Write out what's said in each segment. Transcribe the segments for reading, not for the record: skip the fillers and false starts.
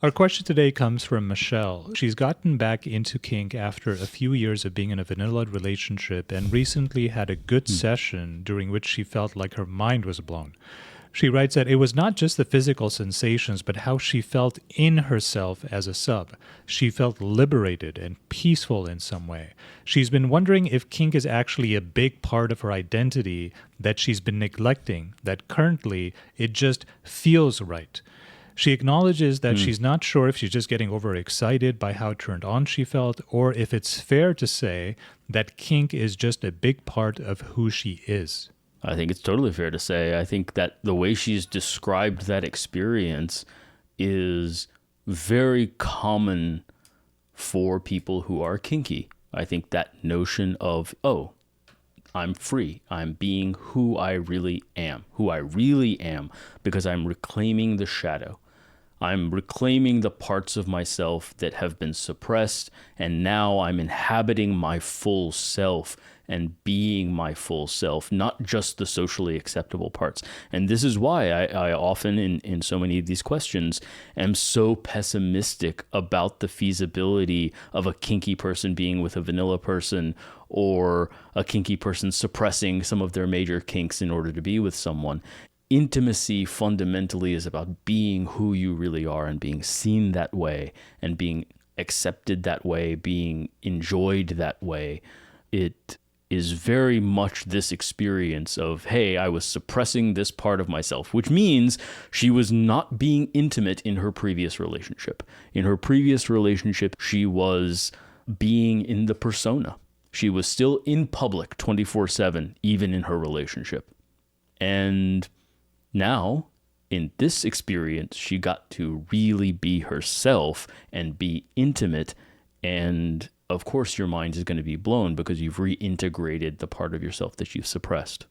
Our question today comes from Michelle. She's gotten back into kink after a few years of being in a vanilla relationship and recently had a good session during which she felt like her mind was blown. She writes that it was not just the physical sensations, but how she felt in herself as a sub. She felt liberated and peaceful in some way. She's been wondering if kink is actually a big part of her identity that she's been neglecting, that currently it just feels right. She acknowledges that she's not sure if she's just getting overexcited by how turned on she felt, or if it's fair to say that kink is just a big part of who she is. I think it's totally fair to say. I think that the way she's described that experience is very common for people who are kinky. I think that notion of, oh, I'm free. I'm being who I really am, because I'm reclaiming the shadow. I'm reclaiming the parts of myself that have been suppressed, and now I'm inhabiting my full self and being my full self, not just the socially acceptable parts. And this is why I often, in so many of these questions, am so pessimistic about the feasibility of a kinky person being with a vanilla person, or a kinky person suppressing some of their major kinks in order to be with someone. Intimacy fundamentally is about being who you really are and being seen that way and being accepted that way, being enjoyed that way. It is very much this experience of, hey, I was suppressing this part of myself, which means she was not being intimate in her previous relationship. In her previous relationship, she was being in the persona. She was still in public 24/7, even in her relationship. And now, in this experience, she got to really be herself and be intimate. And of course, your mind is going to be blown because you've reintegrated the part of yourself that you've suppressed.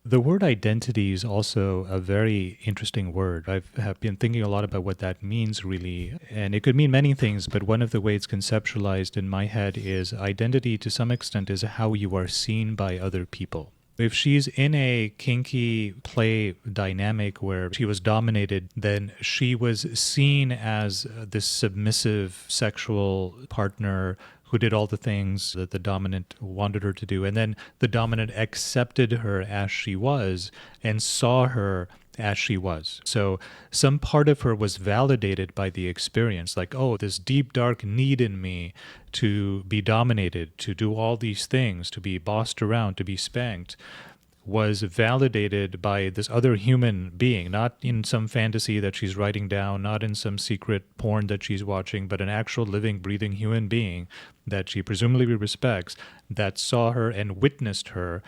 The word identity is also a very interesting word. Have been thinking a lot about what that means, really. And it could mean many things, but one of the ways it's conceptualized in my head is identity, to some extent, is how you are seen by other people. If she's in a kinky play dynamic where she was dominated, then she was seen as this submissive sexual partner who did all the things that the dominant wanted her to do. And then the dominant accepted her as she was and saw her as she was. So some part of her was validated by the experience, like, oh, this deep, dark need in me to be dominated, to do all these things, to be bossed around, to be spanked, was validated by this other human being, not in some fantasy that she's writing down, not in some secret porn that she's watching, but an actual living, breathing human being that she presumably respects, that saw her and witnessed her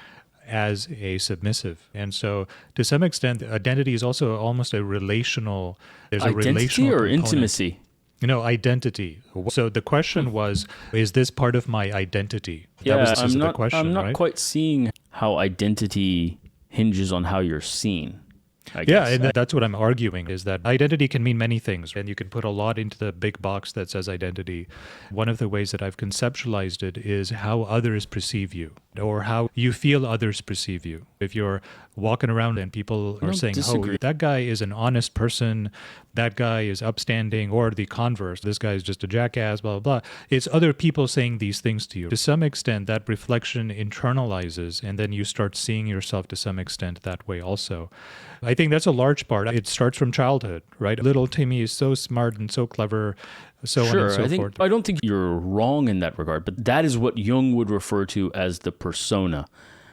as a submissive. And so to some extent, identity is also almost a relational, there's Identity a relational or component. intimacy? Identity. So the question was, is this part of my identity? Yeah, That was the specific question, I'm not right? quite seeing how identity hinges on how you're seen. I Yeah, guess. and that's what I'm arguing, is that identity can mean many things, and you can put a lot into the big box that says identity. One of the ways that I've conceptualized it is how others perceive you, or how you feel others perceive you. If you're walking around and people are saying, disagree. oh, that guy is an honest person, that guy is upstanding, or the converse, this guy is just a jackass, blah, blah, blah. It's other people saying these things to you. To some extent, that reflection internalizes, and then you start seeing yourself to some extent that way also. I think that's a large part. It starts from childhood, right? Little Timmy is so smart and so clever, so on and so forth. I don't think you're wrong in that regard, but that is what Jung would refer to as the persona.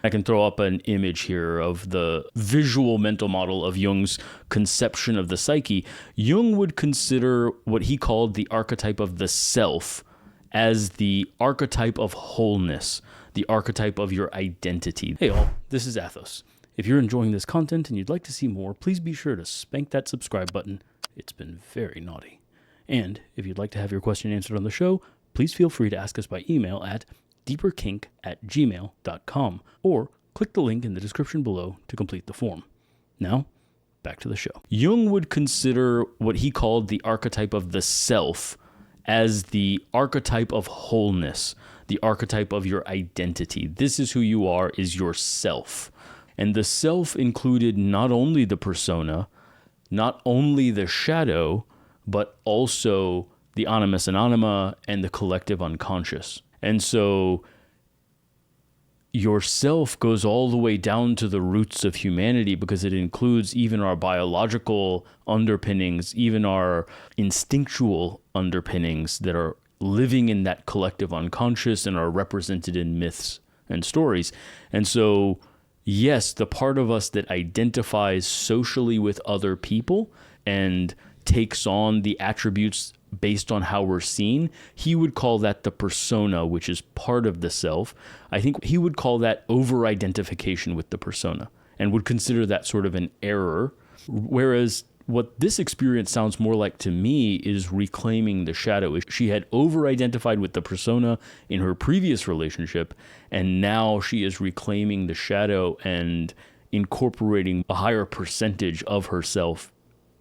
I can throw up an image here of the visual mental model of Jung's conception of the psyche. Jung would consider what he called the archetype of the self as the archetype of wholeness, the archetype of your identity. Hey all, this is Athos. If you're enjoying this content and you'd like to see more, please be sure to spank that subscribe button. It's been very naughty. And if you'd like to have your question answered on the show, please feel free to ask us by email at deeperkink@gmail.com or click the link in the description below to complete the form. Now, back to the show. Jung would consider what he called the archetype of the self as the archetype of wholeness, the archetype of your identity. This is who you are, is yourself. And the self included not only the persona, not only the shadow, but also the animus anima and the collective unconscious. And so yourself goes all the way down to the roots of humanity, because it includes even our biological underpinnings, even our instinctual underpinnings that are living in that collective unconscious and are represented in myths and stories. And so, yes, the part of us that identifies socially with other people and takes on the attributes based on how we're seen, he would call that the persona, which is part of the self. I think he would call that over-identification with the persona and would consider that sort of an error. Whereas what this experience sounds more like to me is reclaiming the shadow. She had over-identified with the persona in her previous relationship, and now she is reclaiming the shadow and incorporating a higher percentage of herself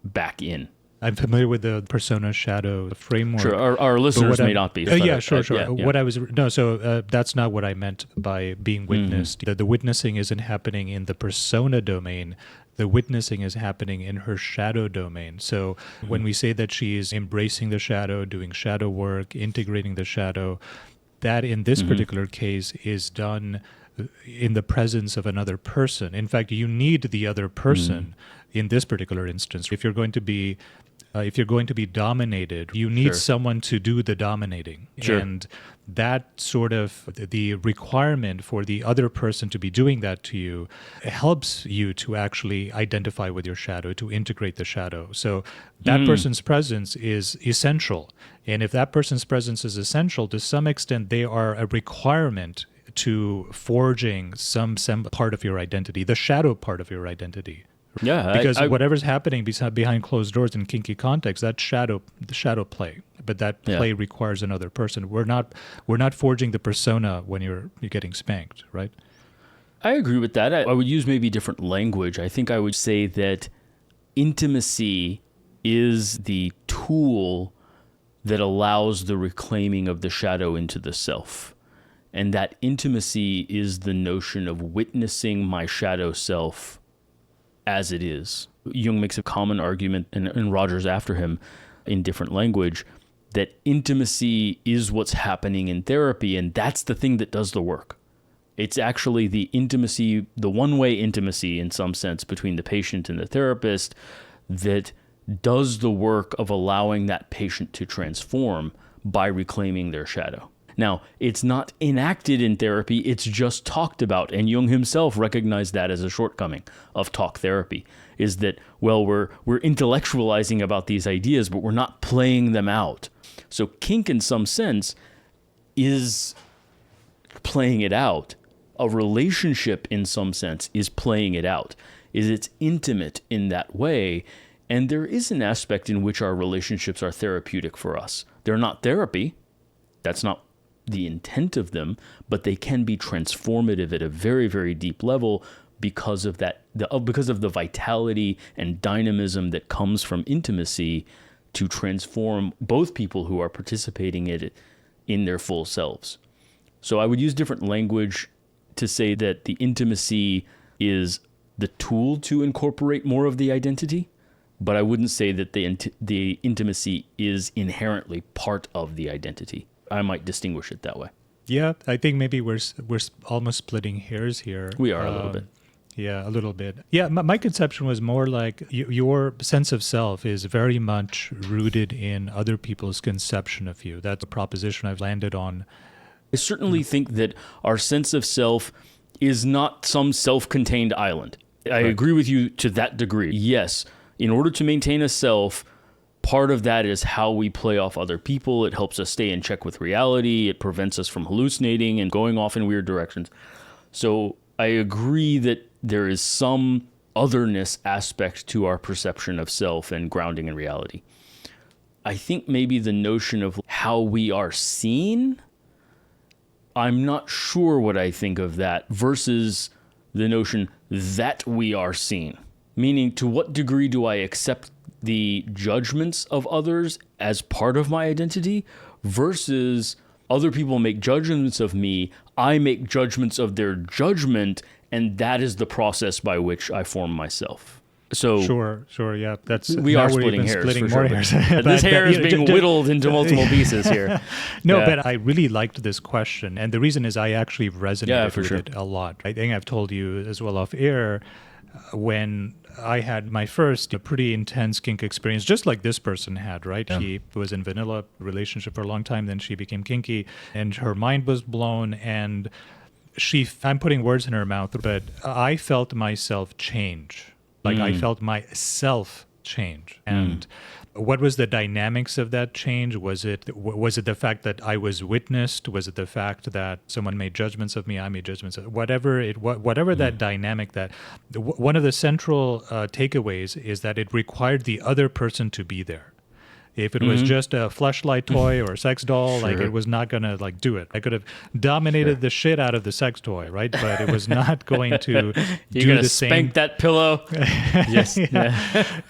back in. I'm familiar with the persona shadow framework. Sure, our listeners may not be. Yeah, sure. Yeah. What I was that's not what I meant by being witnessed. Mm-hmm. The witnessing isn't happening in the persona domain. The witnessing is happening in her shadow domain. So when we say that she's embracing the shadow, doing shadow work, integrating the shadow, that in this particular case is done in the presence of another person. In fact, you need the other person in this particular instance. If you're going to be dominated, you need someone to do the dominating. Sure. And that sort of the requirement for the other person to be doing that to you helps you to actually identify with your shadow, to integrate the shadow. So that person's presence is essential. And if that person's presence is essential, to some extent, they are a requirement to forging some part of your identity, the shadow part of your identity. Yeah, because whatever's happening behind closed doors in kinky context, that's the shadow play. But that play requires another person. We're not forging the persona when you're getting spanked, right? I agree with that. I would use maybe different language. I think I would say that intimacy is the tool that allows the reclaiming of the shadow into the self. And that intimacy is the notion of witnessing my shadow self as it is. Jung makes a common argument, and Rogers after him in different language, that intimacy is what's happening in therapy, and that's the thing that does the work. It's actually the intimacy, the one-way intimacy in some sense between the patient and the therapist that does the work of allowing that patient to transform by reclaiming their shadow. Now, it's not enacted in therapy, it's just talked about. And Jung himself recognized that as a shortcoming of talk therapy, is that, well, we're intellectualizing about these ideas, but we're not playing them out. So kink, in some sense, is playing it out. A relationship, in some sense, is playing it out. It's intimate in that way. And there is an aspect in which our relationships are therapeutic for us. They're not therapy. That's not the intent of them, but they can be transformative at a very, very deep level because of that, because of the vitality and dynamism that comes from intimacy to transform both people who are participating in it in their full selves. So I would use different language to say that the intimacy is the tool to incorporate more of the identity, but I wouldn't say that the intimacy is inherently part of the identity. I might distinguish it that way. Yeah, I think maybe we're almost splitting hairs here. We are a little bit. Yeah, a little bit. Yeah, my conception was more like your sense of self is very much rooted in other people's conception of you. That's a proposition I've landed on. I certainly think that our sense of self is not some self-contained island. I agree with you to that degree. Yes, in order to maintain a self, part of that is how we play off other people. It helps us stay in check with reality. It prevents us from hallucinating and going off in weird directions. So I agree that there is some otherness aspect to our perception of self and grounding in reality. I think maybe the notion of how we are seen, I'm not sure what I think of that versus the notion that we are seen. Meaning, to what degree do I accept the judgments of others as part of my identity versus other people make judgments of me, I make judgments of their judgment, and that is the process by which I form myself. So Sure, yeah. That's we now are we're splitting even hairs, splitting for more sure. hairs. This hair is being whittled into multiple pieces here. No, Yeah. but I really liked this question, and the reason is I actually resonated for with sure. it a lot. I think I've told you as well off air when I had my first pretty intense kink experience, just like this person had, right? Yeah. She was in vanilla relationship for a long time, then she became kinky, and her mind was blown, and I'm putting words in her mouth, but I felt myself change. Like I felt myself change. And what was the dynamics of that change? Was it the fact that I was witnessed? Was it the fact that someone made judgments of me? I made judgments of whatever that dynamic that one of the central takeaways is that it required the other person to be there. If it was just a fleshlight toy or a sex doll, like it was not gonna like do it. I could have dominated the shit out of the sex toy, right? But it was not going to You're do the spank same. that pillow. Yes.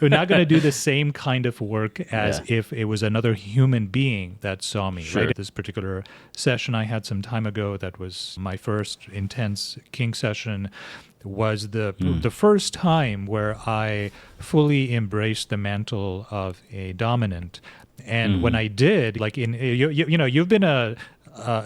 We're not going to do the same kind of work as if it was another human being that saw me. Right? This particular session I had some time ago, that was my first intense kink session, was the first time where I fully embraced the mantle of a dominant. And when I did, like you know, you've been a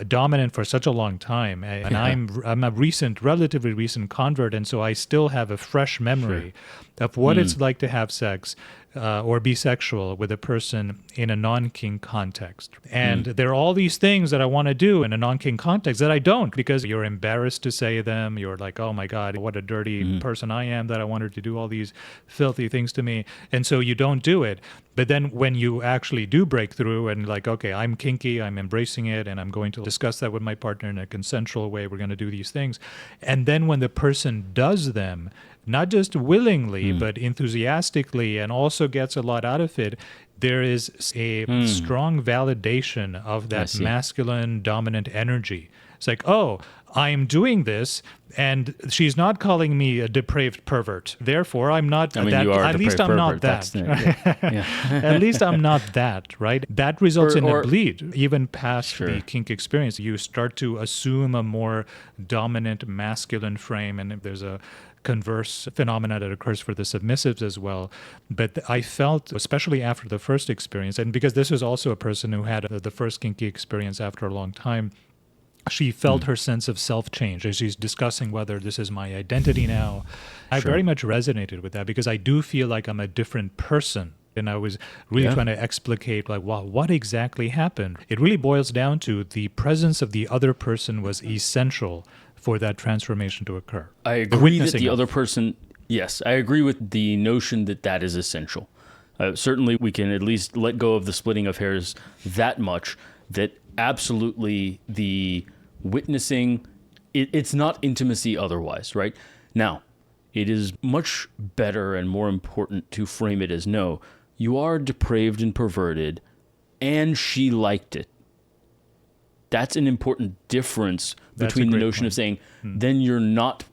dominant for such a long time, and I'm a relatively recent convert, and so I still have a fresh memory of what it's like to have sex or be sexual with a person in a non-kink context. And there are all these things that I want to do in a non-kink context that I don't, because you're embarrassed to say them. You're like, oh my God, what a dirty person I am that I wanted to do all these filthy things to me. And so you don't do it. But then when you actually do break through and like, okay, I'm kinky, I'm embracing it, and I'm going to discuss that with my partner in a consensual way, we're going to do these things. And then when the person does them, not just willingly, but enthusiastically, and also gets a lot out of it, there is a strong validation of that masculine dominant energy. It's like, oh, I'm doing this, and she's not calling me a depraved pervert. Therefore, I'm not I mean, you are at least I'm not that. At least I'm not that, right? That results in a bleed, even past the kink experience. You start to assume a more dominant masculine frame, and there's a converse phenomena that occurs for the submissives as well. But I felt, especially after the first experience, and because this was also a person who had the first kinky experience after a long time, she felt her sense of self-change as she's discussing whether this is my identity now. I very much resonated with that, because I do feel like I'm a different person. And I was really trying to explicate, like, wow, what exactly happened? It really boils down to the presence of the other person was essential for that transformation to occur. I agree that the other person, yes, I agree with the notion that that is essential. Certainly we can at least let go of the splitting of hairs that much, that absolutely the witnessing, it's not intimacy otherwise, right? Now, it is much better and more important to frame it as, no, you are depraved and perverted, and she liked it. That's an important difference between the notion of saying, then you're not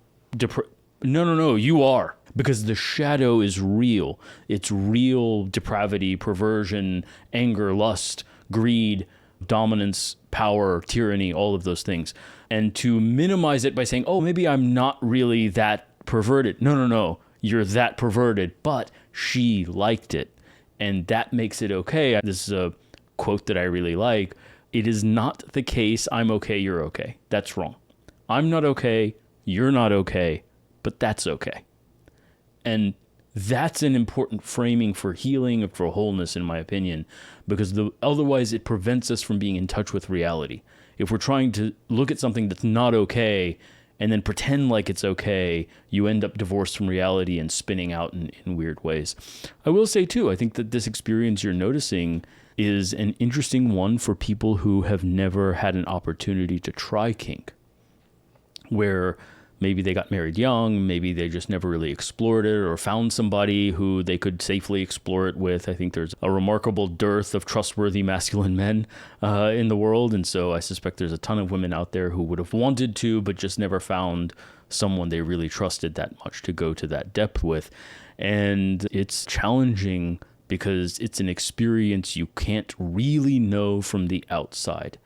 No, you are. Because the shadow is real. It's real depravity, perversion, anger, lust, greed, dominance, power, tyranny, all of those things. And to minimize it by saying, oh, maybe I'm not really that perverted. No, you're that perverted, but she liked it. And that makes it okay. This is a quote that I really like. It is not the case, I'm okay, you're okay. That's wrong. I'm not okay, you're not okay, but that's okay. And that's an important framing for healing, for wholeness, in my opinion, because otherwise it prevents us from being in touch with reality. If we're trying to look at something that's not okay and then pretend like it's okay, you end up divorced from reality and spinning out in weird ways. I will say, too, I think that this experience you're noticing is an interesting one for people who have never had an opportunity to try kink, where maybe they got married young, maybe they just never really explored it or found somebody who they could safely explore it with. I think there's a remarkable dearth of trustworthy masculine men in the world, and so I suspect there's a ton of women out there who would have wanted to, but just never found someone they really trusted that much to go to that depth with. And it's challenging because it's an experience you can't really know from the outside.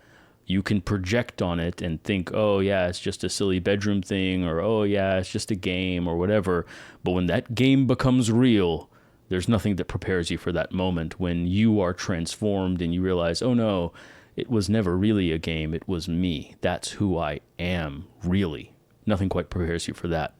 you can project on it and think, oh yeah, it's just a silly bedroom thing, or oh yeah, it's just a game or whatever. But when that game becomes real, there's nothing that prepares you for that moment when you are transformed and you realize, oh no, it was never really a game. It was me. That's who I am, really. Nothing quite prepares you for that.